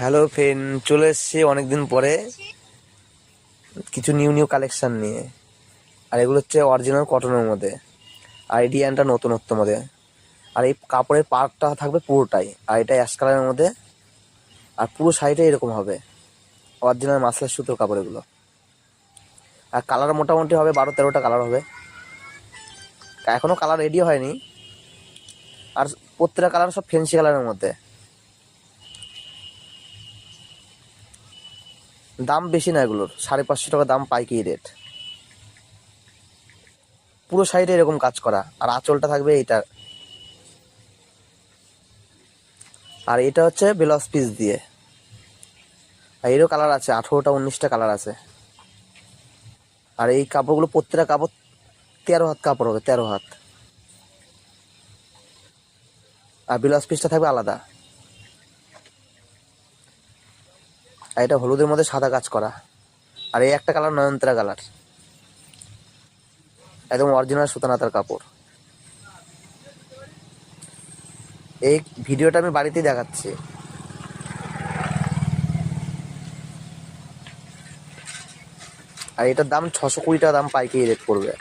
Hello friend, চলে এসেছি অনেকদিন পরে কিছু নিউ নিউ কালেকশন নিয়ে। আর এগুলো হচ্ছে অরিজিনাল কটনের মধ্যে, আর এই ডিজাইনটা নতুনত্বের মধ্যে। আর এই কাপড়ের পার্টটা থাকবে পুরোটাই, আর এটা অ্যাশ কালারের মধ্যে, আর পুরো সাইডে এরকম হবে অরিজিনাল মাসলার সুতোর কাপড় এগুলো। আর কালার মোটামুটি হবে 12-13টা কালার হবে, এখনও কালার রেডি হয়নি। আর প্রত্যেকটা কালার সব ফেন্সি কালারের মধ্যে। দাম বেশি না এগুলোর, 550 টাকা দাম, পাইকারি রেট। পুরো সাইডে এরকম কাজ করা, আর আঁচলটা থাকবে এইটা। আর এটা হচ্ছে ব্লাউজ পিস দিয়ে। আর এরও কালার আছে, 18টা 19টা কালার আছে। আর এই কাপড়গুলো প্রত্যেকটা কাপড় 13 হাত কাপড় হবে, 13 হাত। আর ব্লাউজ পিসটা থাকবে আলাদা। আর এটা হলুদের মধ্যে সাদা কাজ করা। আর এই একটা কালার নয়নতারা কালার, একদম অরিজিনাল সুতানাতার কাপড়। এই ভিডিওটা আমি বাড়িতেই দেখাচ্ছি। আর এটার দাম 620 টাকা দাম, পাইকারি রেট পড়বে।